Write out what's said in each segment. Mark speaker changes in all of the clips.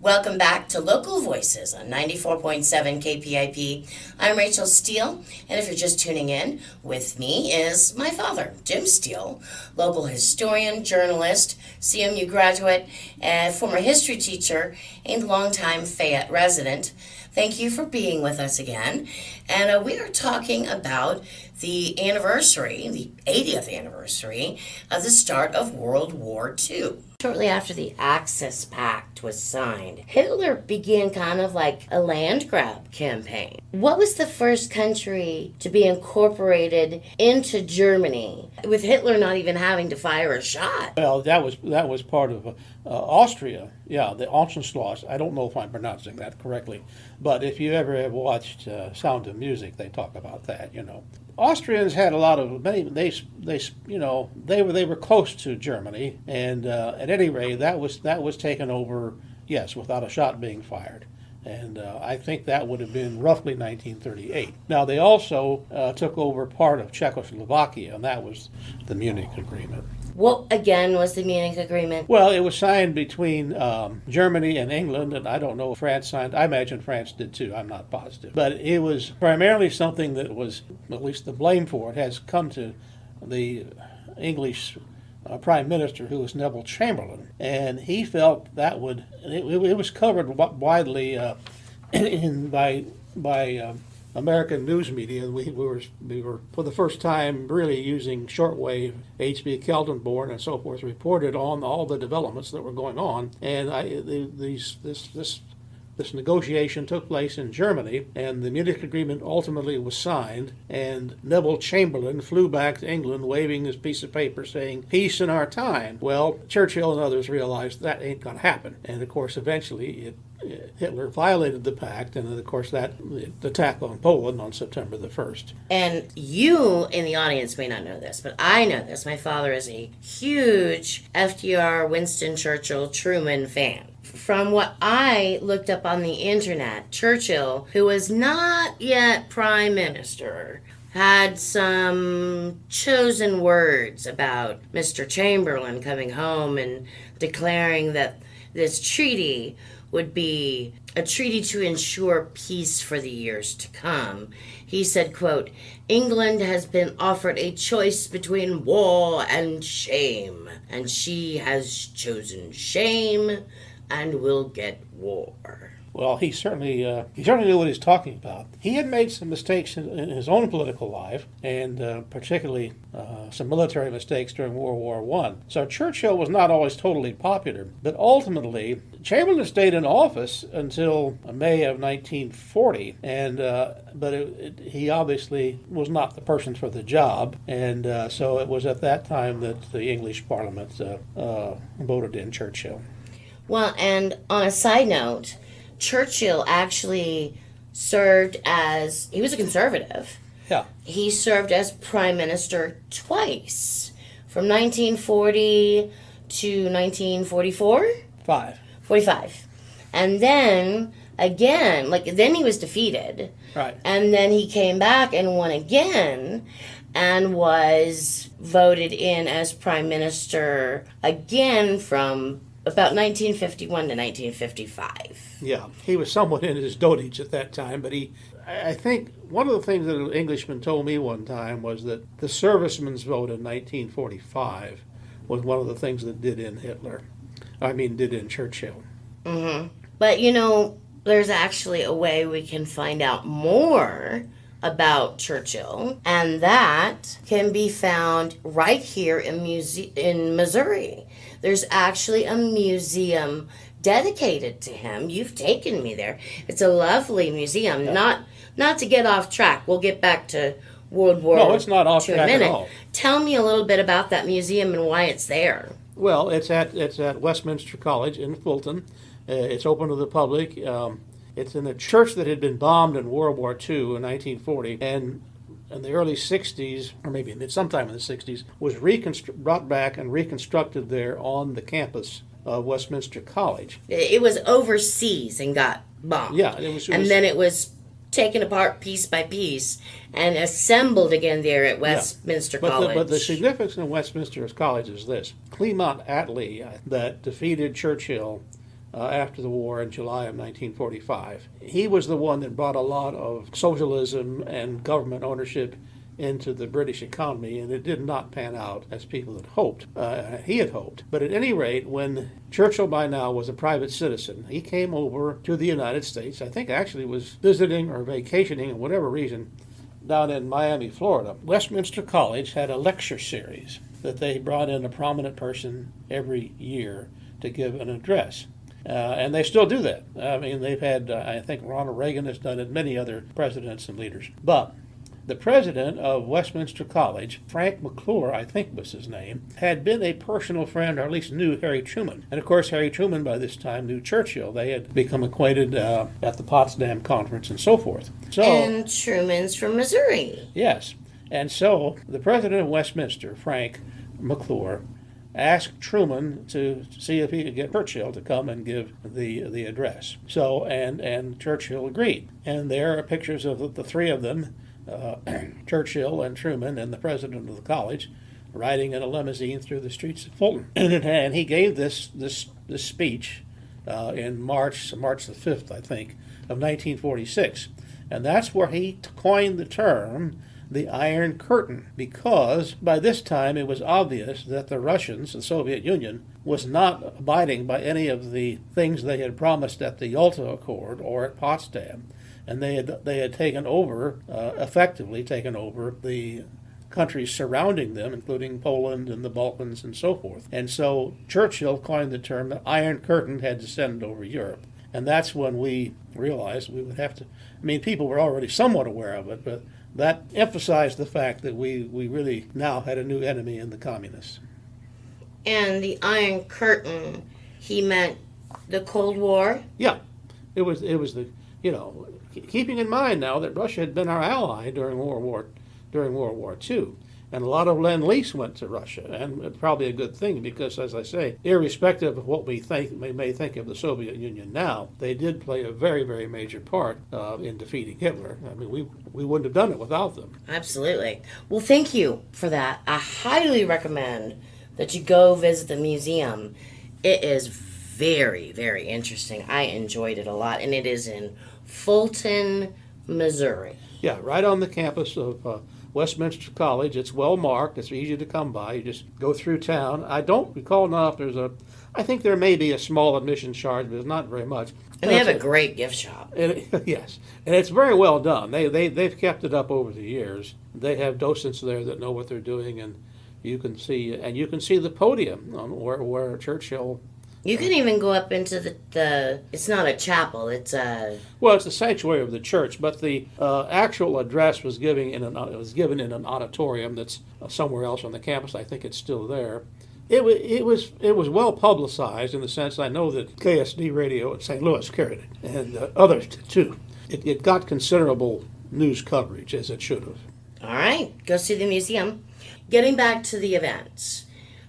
Speaker 1: Welcome back to Local Voices on 94.7 KPIP. I'm Rachel Steele, and if you're just tuning in, with me is my father, Jim Steele, local historian, journalist, CMU graduate, and former history teacher, and longtime Fayette resident. Thank you for being with us again. And we are talking about the anniversary, the 80th anniversary of the start of World War II. Shortly after the Axis Pact was signed, Hitler began kind of like a land grab campaign. What was the first country to be incorporated into Germany, with Hitler not even having to fire a shot?
Speaker 2: Well, that was part of Austria. Yeah, the Auschwitz. I don't know if I'm pronouncing that correctly, but if you ever have watched Sound of Music, they talk about that. Austrians had a lot of many. They were close to Germany, and at any rate, that was taken over. Yes, without a shot being fired. And I think that would have been roughly 1938. Now, they also took over part of Czechoslovakia, and that was the Munich Agreement.
Speaker 1: What, again, was the Munich Agreement?
Speaker 2: Well, it was signed between Germany and England, and I don't know if France signed. I imagine France did too. I'm not positive. But it was primarily something that was, at least the blame for it, has come to the English Prime Minister, who was Neville Chamberlain, and he felt that it was covered widely by American news media. We were for the first time really using shortwave. H.B. Keldenborn and so forth reported on all the developments that were going on, and this negotiation took place in Germany, and the Munich Agreement ultimately was signed, and Neville Chamberlain flew back to England waving his piece of paper saying, "Peace in our time." Well, Churchill and others realized that ain't going to happen. And, of course, eventually Hitler violated the pact, and, of course, the attack on Poland on September the 1st.
Speaker 1: And you in the audience may not know this, but I know this. My father is a huge FDR, Winston Churchill, Truman fan. From what I looked up on the internet, Churchill, who was not yet prime minister, had some chosen words about Mr. Chamberlain coming home and declaring that this treaty would be a treaty to ensure peace for the years to come. He said, quote, "England has been offered a choice between war and shame, and she has chosen shame and will get war."
Speaker 2: Well, he certainly knew what he was talking about. He had made some mistakes in his own political life, and particularly some military mistakes during World War I. So Churchill was not always totally popular, but ultimately Chamberlain stayed in office until May of 1940, and he obviously was not the person for the job, and so it was at that time that the English Parliament voted in Churchill.
Speaker 1: Well, and on a side note, Churchill actually served he was a conservative.
Speaker 2: Yeah.
Speaker 1: He served as prime minister twice, from 1940 to 1944? 45. And then, again, then he was defeated.
Speaker 2: Right.
Speaker 1: And then he came back and won again and was voted in as prime minister again from about 1951 to 1955.
Speaker 2: Yeah, he was somewhat in his dotage at that time, but I think one of the things that an Englishman told me one time was that the servicemen's vote in 1945 was one of the things that did in Churchill.
Speaker 1: Mm-hmm. But, there's actually a way we can find out more about Churchill, and that can be found right here in Missouri. There's actually a museum dedicated to him. You've taken me there. It's a lovely museum. Yeah. Not to get off track. We'll get back to World War II.
Speaker 2: No, it's not off track at all.
Speaker 1: Tell me a little bit about that museum and why it's there.
Speaker 2: Well, it's at Westminster College in Fulton. It's open to the public. It's in a church that had been bombed in World War II in 1940, and in the early 60s, or maybe sometime in the 60s, was brought back and reconstructed there on the campus of Westminster College.
Speaker 1: It was overseas and got bombed.
Speaker 2: Yeah.
Speaker 1: Then it was taken apart piece by piece and assembled again there at Westminster College.
Speaker 2: But the significance of Westminster College is this. Clement Attlee, that defeated Churchill after the war in July of 1945. He was the one that brought a lot of socialism and government ownership into the British economy, and it did not pan out as people had hoped. He had hoped. But at any rate, when Churchill by now was a private citizen, he came over to the United States. I think actually was visiting or vacationing, for whatever reason, down in Miami, Florida. Westminster College had a lecture series that they brought in a prominent person every year to give an address. And they still do that. I mean, they've had, I think Ronald Reagan has done it, many other presidents and leaders. But the president of Westminster College, Frank McClure, I think was his name, had been a personal friend, or at least knew Harry Truman. And of course, Harry Truman by this time knew Churchill. They had become acquainted at the Potsdam Conference and so forth.
Speaker 1: And Truman's from Missouri.
Speaker 2: Yes. And so the president of Westminster, Frank McClure, asked Truman to see if he could get Churchill to come and give the address. So, and Churchill agreed. And there are pictures of the three of them, Churchill and Truman and the president of the college, riding in a limousine through the streets of Fulton. And he gave this speech in March the 5th, I think, of 1946. And that's where he coined the term the Iron Curtain, because by this time it was obvious that the Russians, the Soviet Union, was not abiding by any of the things they had promised at the Yalta Accord or at Potsdam. And they had taken over, effectively taken over the countries surrounding them, including Poland and the Balkans and so forth. And so Churchill coined the term the Iron Curtain had descended over Europe. And that's when we realized we would have to, I mean, people were already somewhat aware of it, but that emphasized the fact that we really now had a new enemy in the communists.
Speaker 1: And the Iron Curtain, he meant the Cold War?
Speaker 2: Yeah. It was the, keeping in mind now that Russia had been our ally during World War II. And a lot of Lend-Lease went to Russia, and it's probably a good thing because, as I say, irrespective of what we may think of the Soviet Union now, they did play a very, very major part in defeating Hitler. I mean, we wouldn't have done it without them.
Speaker 1: Absolutely. Well, thank you for that. I highly recommend that you go visit the museum. It is very, very interesting. I enjoyed it a lot, and it is in Fulton, Missouri.
Speaker 2: Yeah, right on the campus of Westminster College. It's well marked. It's easy to come by. You just go through town. I don't recall now if I think there may be a small admission charge, but it's not very much.
Speaker 1: And they have a great gift shop.
Speaker 2: Yes, and it's very well done. They've kept it up over the years. They have docents there that know what they're doing, and you can see the podium where Churchill.
Speaker 1: You can even go up into the it's not a chapel, it's a...
Speaker 2: Well, it's the sanctuary of the church, but the actual address was given in an auditorium that's somewhere else on the campus. I think it's still there. It was well publicized in the sense I know that KSD Radio in St. Louis carried it, and others did too. It got considerable news coverage, as it should have.
Speaker 1: All right, go see the museum. Getting back to the events.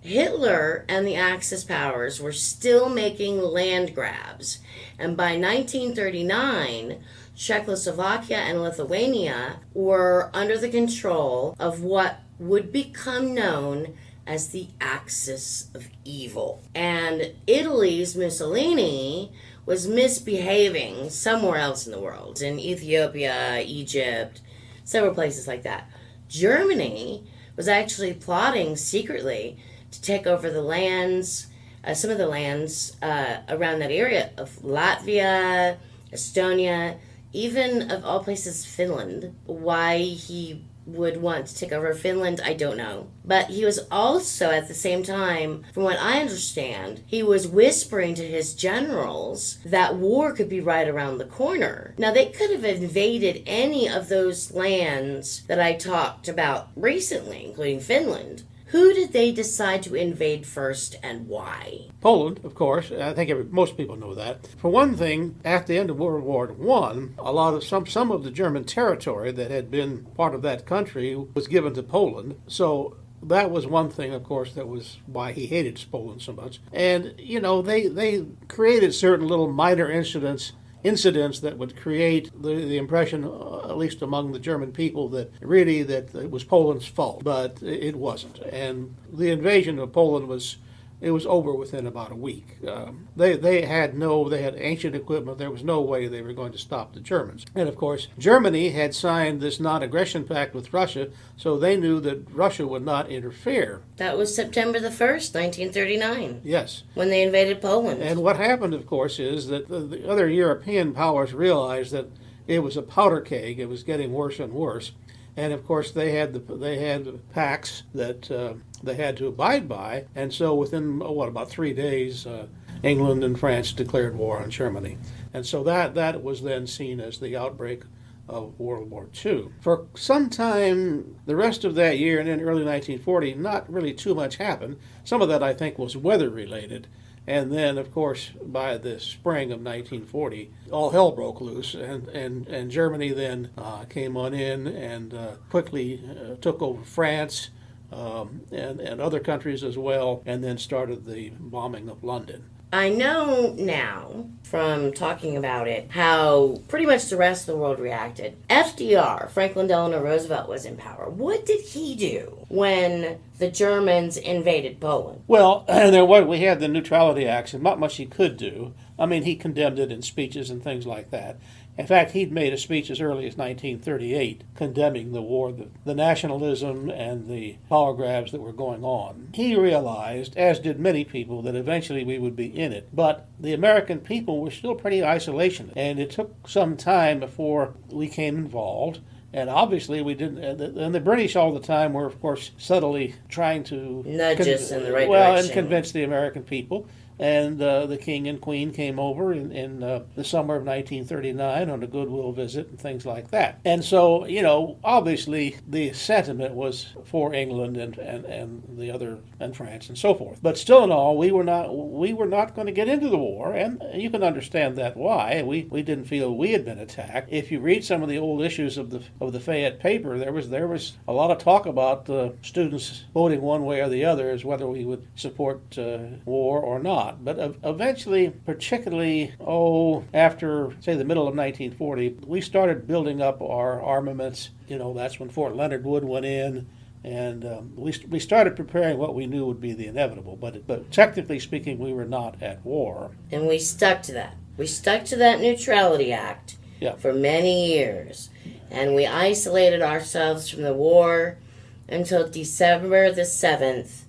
Speaker 1: Hitler and the Axis powers were still making land grabs, and by 1939, Czechoslovakia and Lithuania were under the control of what would become known as the Axis of Evil. And Italy's Mussolini was misbehaving somewhere else in the world, in Ethiopia, Egypt, several places like that. Germany was actually plotting secretly to take over the lands, some of the lands around that area of Latvia, Estonia, even of all places Finland. Why he would want to take over Finland, I don't know. But he was also, at the same time, from what I understand, he was whispering to his generals that war could be right around the corner. Now, they could have invaded any of those lands that I talked about recently, including Finland. Who did they decide to invade first, and why?
Speaker 2: Poland, of course. I think most people know that. For one thing, at the end of World War I, some of the German territory that had been part of that country was given to Poland. So that was one thing, of course, that was why he hated Poland so much. And they created certain little minor incidents that would create the impression, at least among the German people, that it was Poland's fault, but it wasn't. And the invasion of Poland was it was over within about a week. They had ancient equipment. There was no way they were going to stop the Germans. And of course, Germany had signed this non-aggression pact with Russia, so they knew that Russia would not interfere.
Speaker 1: That was September the 1st, 1939.
Speaker 2: Yes.
Speaker 1: When they invaded Poland.
Speaker 2: And what happened, of course, is that the other European powers realized that it was a powder keg. It was getting worse and worse. And of course, they had the pacts that they had to abide by, and so within about 3 days, England and France declared war on Germany, and so that was then seen as the outbreak of World War II. For some time, the rest of that year and in early 1940, not really too much happened. Some of that I think was weather related. And then, of course, by the spring of 1940, all hell broke loose, and Germany then came on in and quickly took over France and other countries as well, and then started the bombing of London.
Speaker 1: I know now from talking about it how pretty much the rest of the world reacted. FDR, Franklin Delano Roosevelt, was in power. What did he do when the Germans invaded Poland?
Speaker 2: Well, we had the Neutrality Acts, and not much he could do. I mean, he condemned it in speeches and things like that. In fact, he'd made a speech as early as 1938 condemning the war, the nationalism and the power grabs that were going on. He realized, as did many people, that eventually we would be in it. But the American people were still pretty isolationist, and it took some time before we came involved. And obviously we didn't, and the British all the time were, of course, subtly trying to
Speaker 1: nudge us in the right direction.
Speaker 2: And convince the American people. And the King and Queen came over in the summer of 1939 on a goodwill visit and things like that. And so, obviously the sentiment was for England and the other, and France and so forth. But still in all, we were not going to get into the war, and you can understand that why. We didn't feel we had been attacked. If you read some of the old issues of the Fayette paper, there was a lot of talk about students voting one way or the other as whether we would support war or not. But eventually, particularly, after, say, the middle of 1940, we started building up our armaments. That's when Fort Leonard Wood went in, and we started preparing what we knew would be the inevitable. But technically speaking, we were not at war.
Speaker 1: And we stuck to that. We stuck to that Neutrality Act for many years. And we isolated ourselves from the war until December the 7th.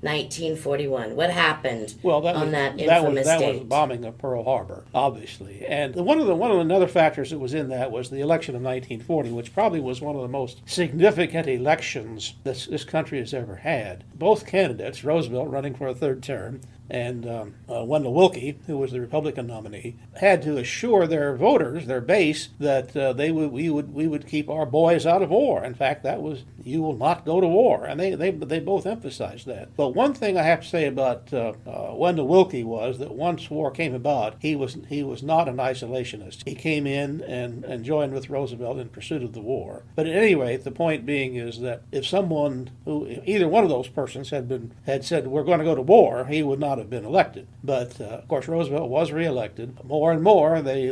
Speaker 1: 1941. What happened on that infamous date?
Speaker 2: That was the bombing of Pearl Harbor, obviously. And one of the other factors that was in that was the election of 1940, which probably was one of the most significant elections this country has ever had. Both candidates, Roosevelt running for a third term, and Wendell Willkie, who was the Republican nominee, had to assure their voters, their base, that we would keep our boys out of war. In fact, that was, you will not go to war, and they both emphasized that. But one thing I have to say about Wendell Willkie was that once war came about, he was not an isolationist. He came in and joined with Roosevelt in pursuit of the war. But at any rate, the point being is that if someone who either one of those persons had said we're going to go to war, he would not have been elected. But of course, Roosevelt was reelected. More and more, we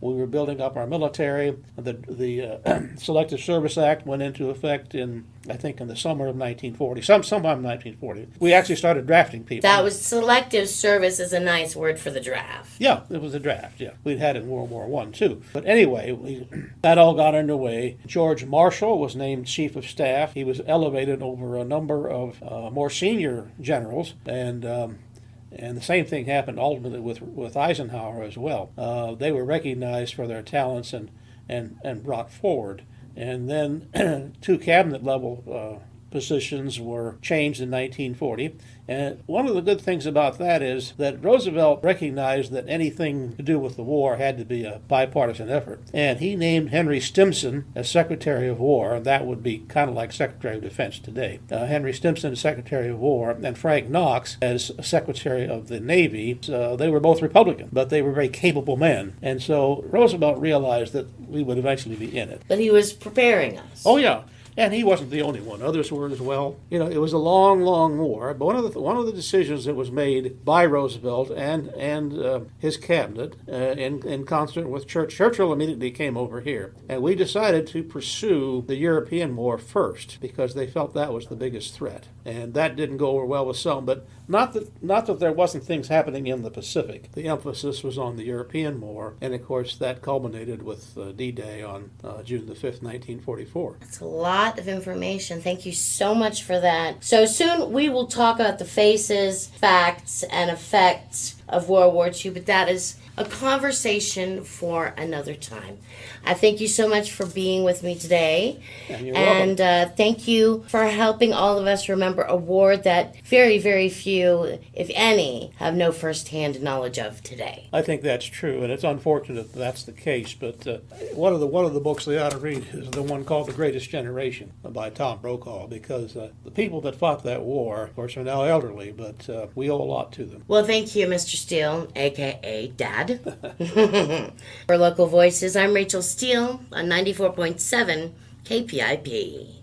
Speaker 2: were building up our military. The Selective Service Act went into effect in the summer of 1940, sometime in 1940. We actually started drafting people.
Speaker 1: That was Selective Service is a nice word for the draft.
Speaker 2: Yeah, it was a draft, yeah. We'd had it in World War I, too. But anyway, that all got underway. George Marshall was named Chief of Staff. He was elevated over a number of more senior generals, and the same thing happened ultimately with Eisenhower as well. They were recognized for their talents and brought forward. And then 2 cabinet-level positions were changed in 1940. And one of the good things about that is that Roosevelt recognized that anything to do with the war had to be a bipartisan effort. And he named Henry Stimson as Secretary of War, and that would be kind of like Secretary of Defense today. Henry Stimson as Secretary of War, and Frank Knox as Secretary of the Navy. They were both Republican, but they were very capable men. And so Roosevelt realized that we would eventually be in it.
Speaker 1: But he was preparing us.
Speaker 2: Oh, yeah. And he wasn't the only one. Others were as well. You know, it was a long, long war. But one of the decisions that was made by Roosevelt and his cabinet in concert with Churchill immediately came over here, and we decided to pursue the European war first because they felt that was the biggest threat, and that didn't go over well with some. But not that there wasn't things happening in the Pacific. The emphasis was on the European war, and of course that culminated with D-Day on June the 5th, 1944.
Speaker 1: That's a lot of information. Thank you so much for that. So soon we will talk about the faces, facts, and effects of World War II, but that is a conversation for another time. I thank you so much for being with me today.
Speaker 2: And you're welcome.
Speaker 1: And thank you for helping all of us remember a war that very, very few, if any, have no firsthand knowledge of today.
Speaker 2: I think that's true, and it's unfortunate that's the case. But one of the books they ought to read is the one called The Greatest Generation by Tom Brokaw, because the people that fought that war, of course, are now elderly, but we owe a lot to them.
Speaker 1: Well, thank you, Mr. Steele, a.k.a. Dad. For Local Voices, I'm Rachel Steele on 94.7 KPIP.